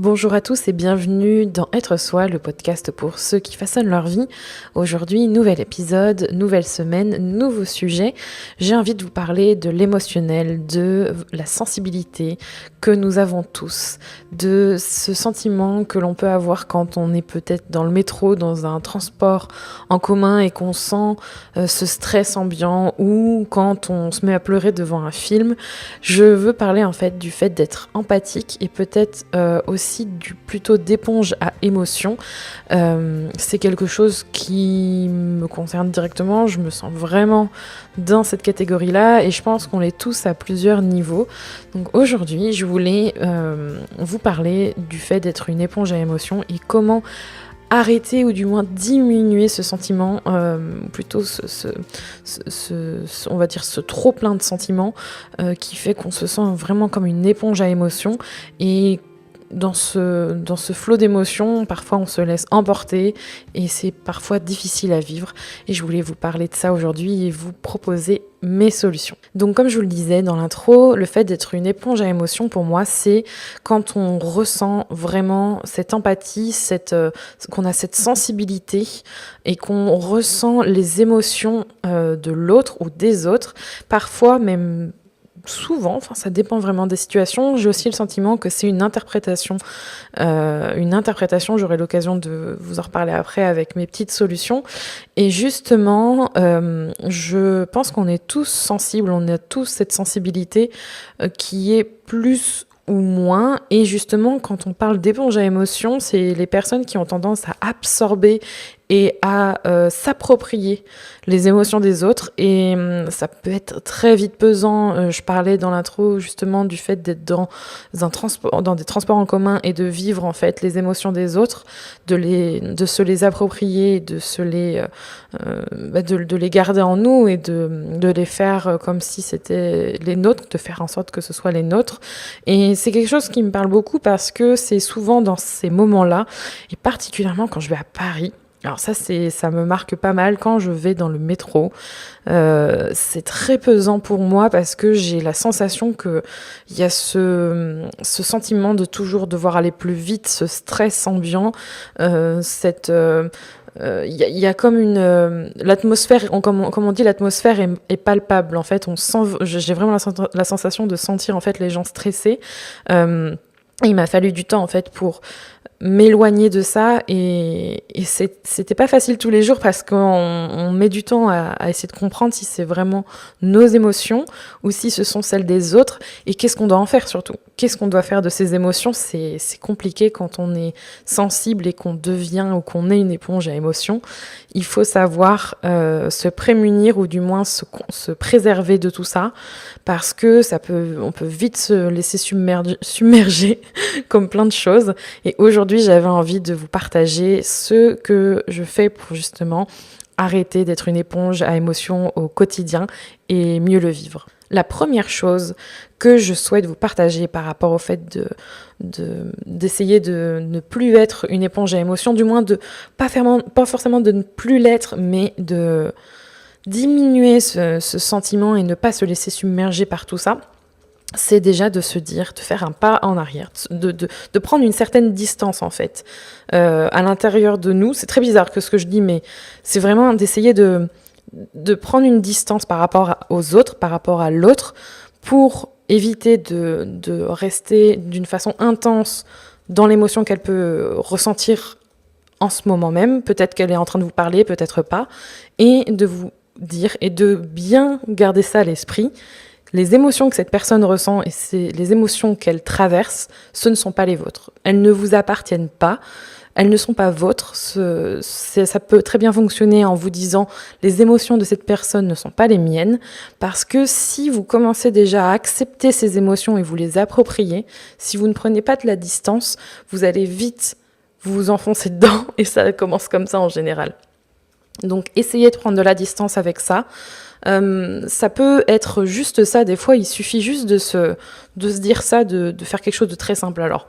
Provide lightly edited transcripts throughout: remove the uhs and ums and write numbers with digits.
Bonjour à tous et bienvenue dans Être Soi, le podcast pour ceux qui façonnent leur vie. Aujourd'hui, nouvel épisode, nouvelle semaine, nouveau sujet. J'ai envie de vous parler de l'émotionnel, de la sensibilité que nous avons tous, de ce sentiment que l'on peut avoir quand on est peut-être dans le métro, dans un transport en commun et qu'on sent ce stress ambiant ou quand on se met à pleurer devant un film. Je veux parler en fait du fait d'être empathique et peut-être aussi plutôt d'éponge à émotion. C'est quelque chose qui me concerne directement, je me sens vraiment dans cette catégorie-là et je pense qu'on l'est tous à plusieurs niveaux. Donc aujourd'hui, je voulais vous parler du fait d'être une éponge à émotion et comment arrêter ou du moins diminuer ce sentiment, plutôt on va dire ce trop plein de sentiments qui fait qu'on se sent vraiment comme une éponge à émotion et dans ce flot d'émotions, parfois on se laisse emporter et c'est parfois difficile à vivre. Et je voulais vous parler de ça aujourd'hui et vous proposer mes solutions. Donc comme je vous le disais dans l'intro, le fait d'être une éponge à émotions pour moi, c'est quand on ressent vraiment cette empathie, qu'on a cette sensibilité et qu'on ressent les émotions de l'autre ou des autres, parfois même souvent, enfin ça dépend vraiment des situations. J'ai aussi le sentiment que c'est une interprétation. J'aurai l'occasion de vous en reparler après avec mes petites solutions. Et justement, je pense qu'on est tous sensibles, on a tous cette sensibilité qui est plus ou moins. Et justement, quand on parle d'éponge à émotion, c'est les personnes qui ont tendance à absorber et à s'approprier les émotions des autres et ça peut être très vite pesant. Je parlais dans l'intro justement du fait d'être dans des transports en commun et de vivre en fait les émotions des autres, de se les approprier, de les garder en nous et de les faire comme si c'était les nôtres, de faire en sorte que ce soit les nôtres. Et c'est quelque chose qui me parle beaucoup parce que c'est souvent dans ces moments-là, et particulièrement quand je vais à Paris. Alors ça me marque pas mal quand je vais dans le métro. C'est très pesant pour moi parce que j'ai la sensation que il y a ce sentiment de toujours devoir aller plus vite, ce stress ambiant, il y a comme l'atmosphère, comme on dit, l'atmosphère est palpable. En fait, j'ai vraiment la sensation de sentir en fait les gens stressés. Il m'a fallu du temps en fait pour m'éloigner de ça et c'était pas facile tous les jours parce qu'on met du temps à essayer de comprendre si c'est vraiment nos émotions ou si ce sont celles des autres et qu'est-ce qu'on doit en faire surtout. Qu'est-ce qu'on doit faire de ces émotions? C'est compliqué quand on est sensible et qu'on devient ou qu'on est une éponge à émotions. Il faut savoir se prémunir ou du moins se préserver de tout ça parce que on peut vite se laisser submerger comme plein de choses. Et aujourd'hui, j'avais envie de vous partager ce que je fais pour justement arrêter d'être une éponge à émotions au quotidien et mieux le vivre. La première chose que je souhaite vous partager par rapport au fait d'essayer de ne plus être une éponge à émotions, du moins pas forcément de ne plus l'être, mais de diminuer ce sentiment et ne pas se laisser submerger par tout ça, c'est déjà de se dire, de faire un pas en arrière, de prendre une certaine distance en fait à l'intérieur de nous. C'est très bizarre que ce que je dis, mais c'est vraiment d'essayer de prendre une distance par rapport aux autres, par rapport à l'autre, pour éviter de rester d'une façon intense dans l'émotion qu'elle peut ressentir en ce moment même. Peut-être qu'elle est en train de vous parler, peut-être pas, et de vous dire et de bien garder ça à l'esprit. Les émotions que cette personne ressent et les émotions qu'elle traverse, ce ne sont pas les vôtres. Elles ne vous appartiennent pas, elles ne sont pas vôtres. Ça peut très bien fonctionner en vous disant les émotions de cette personne ne sont pas les miennes, parce que si vous commencez déjà à accepter ces émotions et vous les approprier, si vous ne prenez pas de la distance, vous allez vite vous enfoncer dedans et ça commence comme ça en général. Donc essayez de prendre de la distance avec ça. Ça peut être juste ça, des fois il suffit juste de se dire ça, de faire quelque chose de très simple. Alors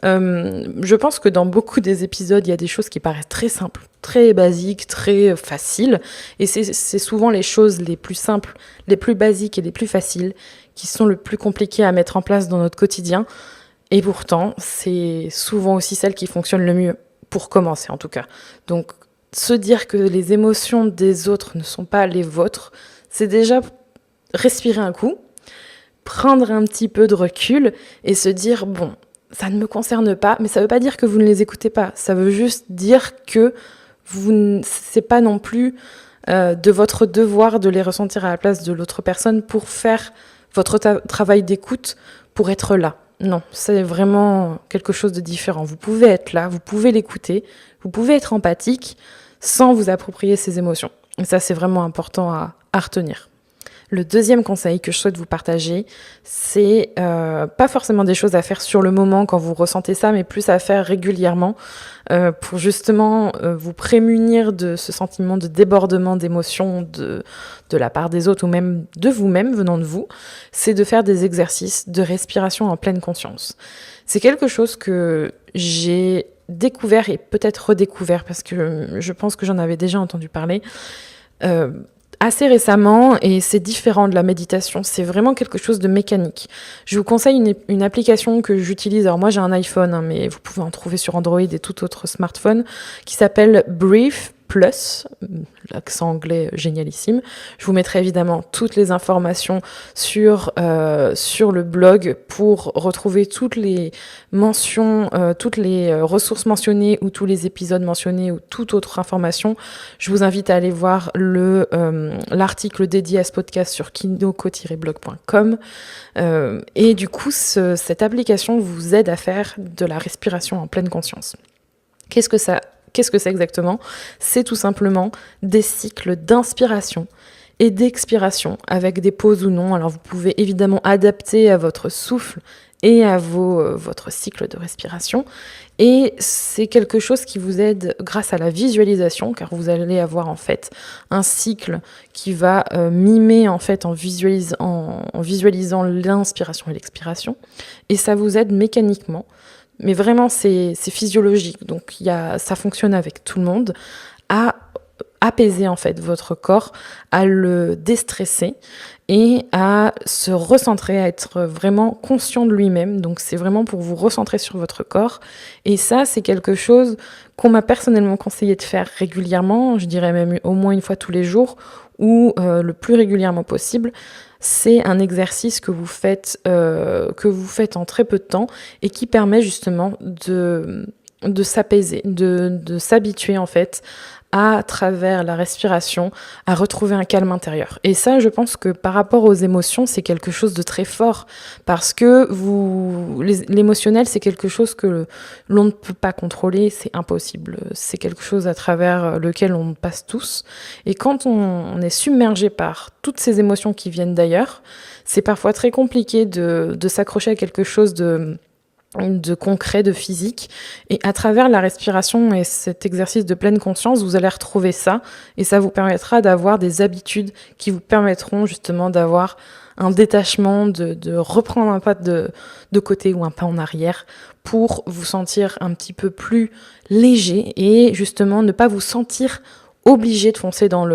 je pense que dans beaucoup des épisodes il y a des choses qui paraissent très simples, très basiques, très faciles, et c'est souvent les choses les plus simples, les plus basiques et les plus faciles qui sont le plus compliquées à mettre en place dans notre quotidien. Et pourtant, c'est souvent aussi celle qui fonctionne le mieux, pour commencer en tout cas. Donc, se dire que les émotions des autres ne sont pas les vôtres, c'est déjà respirer un coup, prendre un petit peu de recul et se dire, bon, ça ne me concerne pas, mais ça ne veut pas dire que vous ne les écoutez pas. Ça veut juste dire que c'est pas non plus de votre devoir de les ressentir à la place de l'autre personne pour faire votre travail d'écoute, pour être là. Non, c'est vraiment quelque chose de différent. Vous pouvez être là, vous pouvez l'écouter, vous pouvez être empathique sans vous approprier ses émotions. Et ça, c'est vraiment important à retenir. Le deuxième conseil que je souhaite vous partager, c'est pas forcément des choses à faire sur le moment quand vous ressentez ça, mais plus à faire régulièrement pour justement vous prémunir de ce sentiment de débordement d'émotions de la part des autres ou même de vous-même venant de vous, c'est de faire des exercices de respiration en pleine conscience. C'est quelque chose que j'ai découvert et peut-être redécouvert parce que je pense que j'en avais déjà entendu parler assez récemment, et c'est différent de la méditation, c'est vraiment quelque chose de mécanique. Je vous conseille une application que j'utilise, alors moi j'ai un iPhone, mais vous pouvez en trouver sur Android et tout autre smartphone, qui s'appelle Breathe Plus, l'accent anglais génialissime. Je vous mettrai évidemment toutes les informations sur le blog pour retrouver toutes les mentions, toutes les ressources mentionnées ou tous les épisodes mentionnés ou toute autre information. Je vous invite à aller voir l'article dédié à ce podcast sur kinoko-blog.com. Et du coup, cette application vous aide à faire de la respiration en pleine conscience. Qu'est-ce que c'est exactement ? C'est tout simplement des cycles d'inspiration et d'expiration avec des pauses ou non. Alors vous pouvez évidemment adapter à votre souffle et à votre cycle de respiration. Et c'est quelque chose qui vous aide grâce à la visualisation, car vous allez avoir en fait un cycle qui va mimer en fait en visualisant l'inspiration et l'expiration. Et ça vous aide mécaniquement. Mais vraiment, c'est physiologique, donc ça fonctionne avec tout le monde, à apaiser en fait votre corps, à le déstresser et à se recentrer, à être vraiment conscient de lui-même. Donc c'est vraiment pour vous recentrer sur votre corps. Et ça, c'est quelque chose qu'on m'a personnellement conseillé de faire régulièrement, je dirais même au moins une fois tous les jours, ou le plus régulièrement possible. C'est un exercice que vous faites en très peu de temps et qui permet justement de s'apaiser, de s'habituer en fait à travers la respiration à retrouver un calme intérieur. Et ça, je pense que par rapport aux émotions, c'est quelque chose de très fort parce que l'émotionnel, c'est quelque chose que l'on ne peut pas contrôler, c'est impossible. C'est quelque chose à travers lequel on passe tous. Et quand on est submergé par toutes ces émotions qui viennent d'ailleurs, c'est parfois très compliqué de s'accrocher à quelque chose de concret, de physique. Et à travers la respiration et cet exercice de pleine conscience, vous allez retrouver ça et ça vous permettra d'avoir des habitudes qui vous permettront justement d'avoir un détachement, de reprendre un pas de côté ou un pas en arrière pour vous sentir un petit peu plus léger et justement ne pas vous sentir obligé de foncer dans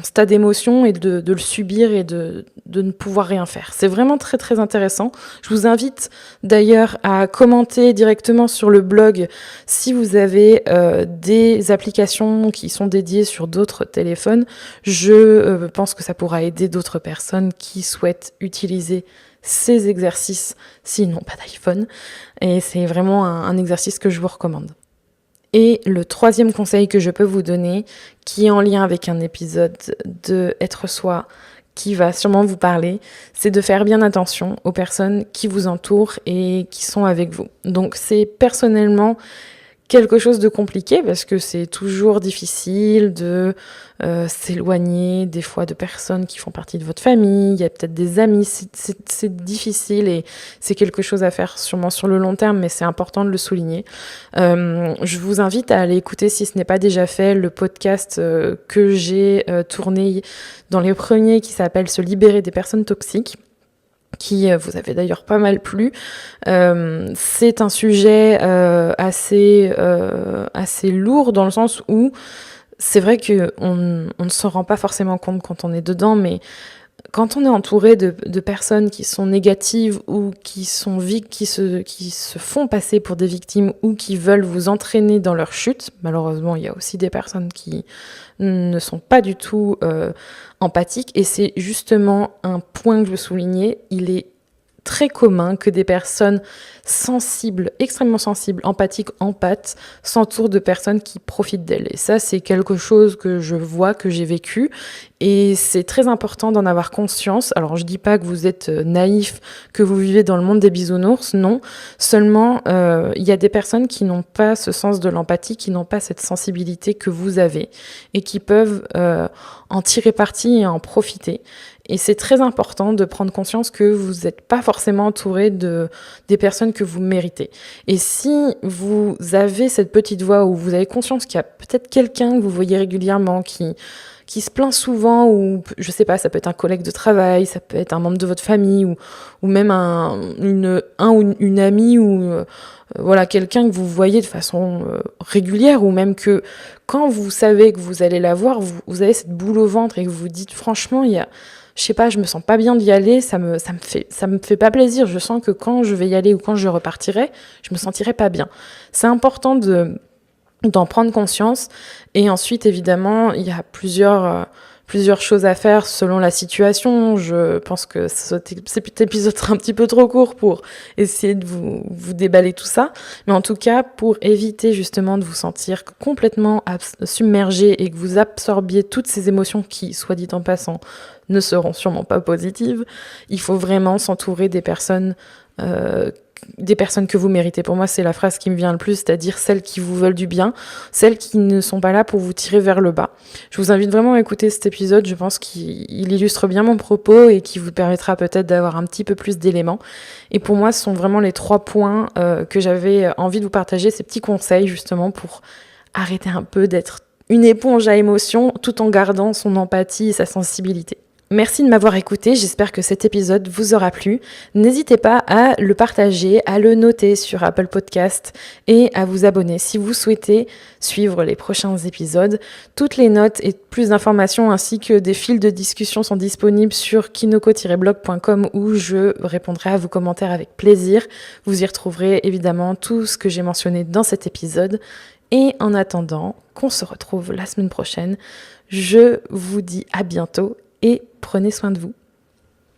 ce tas d'émotions et de le subir et de ne pouvoir rien faire. C'est vraiment très très intéressant. Je vous invite d'ailleurs à commenter directement sur le blog si vous avez des applications qui sont dédiées sur d'autres téléphones. Je pense que ça pourra aider d'autres personnes qui souhaitent utiliser ces exercices s'ils n'ont pas d'iPhone. Et c'est vraiment un exercice que je vous recommande. Et le troisième conseil que je peux vous donner, qui est en lien avec un épisode de Être Soi, qui va sûrement vous parler, c'est de faire bien attention aux personnes qui vous entourent et qui sont avec vous. Donc c'est personnellement quelque chose de compliqué parce que c'est toujours difficile de s'éloigner des fois de personnes qui font partie de votre famille, il y a peut-être des amis, c'est difficile et c'est quelque chose à faire sûrement sur le long terme, mais c'est important de le souligner. Je vous invite à aller écouter, si ce n'est pas déjà fait, le podcast que j'ai tourné dans les premiers qui s'appelle « Se libérer des personnes toxiques », qui vous avez d'ailleurs pas mal plu. C'est un sujet assez lourd dans le sens où c'est vrai qu'on ne s'en rend pas forcément compte quand on est dedans, mais quand on est entouré de personnes qui sont négatives ou qui se font passer pour des victimes ou qui veulent vous entraîner dans leur chute, malheureusement, il y a aussi des personnes qui ne sont pas du tout empathiques, et c'est justement un point que je veux souligner. Il est très commun que des personnes sensibles, extrêmement sensibles, empathiques, empathes, s'entourent de personnes qui profitent d'elles. Et ça, c'est quelque chose que je vois, que j'ai vécu. Et c'est très important d'en avoir conscience. Alors, je dis pas que vous êtes naïf, que vous vivez dans le monde des bisounours, non. Seulement, il y a des personnes qui n'ont pas ce sens de l'empathie, qui n'ont pas cette sensibilité que vous avez, et qui peuvent en tirer parti et en profiter. Et c'est très important de prendre conscience que vous n'êtes pas forcément entouré des personnes que vous méritez. Et si vous avez cette petite voix où vous avez conscience qu'il y a peut-être quelqu'un que vous voyez régulièrement qui se plaint souvent, ou je sais pas, ça peut être un collègue de travail, ça peut être un membre de votre famille, ou même une amie, ou voilà, quelqu'un que vous voyez de façon régulière, ou même que quand vous savez que vous allez la voir, vous avez cette boule au ventre et que vous vous dites franchement, je sais pas, je me sens pas bien d'y aller, ça me fait pas plaisir. Je sens que quand je vais y aller ou quand je repartirai, je me sentirai pas bien. C'est important d'en prendre conscience. Et ensuite, évidemment, il y a plusieurs choses à faire selon la situation. Je pense que cet épisode sera un petit peu trop court pour essayer de vous déballer tout ça. Mais en tout cas, pour éviter justement de vous sentir complètement submergé et que vous absorbiez toutes ces émotions qui, soit dit en passant, ne seront sûrement pas positives, il faut vraiment s'entourer des personnes que vous méritez. Pour moi, c'est la phrase qui me vient le plus, c'est-à-dire celles qui vous veulent du bien, celles qui ne sont pas là pour vous tirer vers le bas. Je vous invite vraiment à écouter cet épisode, je pense qu'il illustre bien mon propos et qui vous permettra peut-être d'avoir un petit peu plus d'éléments. Et pour moi, ce sont vraiment les 3 points que j'avais envie de vous partager, ces petits conseils justement pour arrêter un peu d'être une éponge à émotions tout en gardant son empathie et sa sensibilité. Merci de m'avoir écouté, j'espère que cet épisode vous aura plu. N'hésitez pas à le partager, à le noter sur Apple Podcast et à vous abonner si vous souhaitez suivre les prochains épisodes. Toutes les notes et plus d'informations ainsi que des fils de discussion sont disponibles sur kinoko-blog.com où je répondrai à vos commentaires avec plaisir. Vous y retrouverez évidemment tout ce que j'ai mentionné dans cet épisode. Et en attendant qu'on se retrouve la semaine prochaine, je vous dis à bientôt et prenez soin de vous.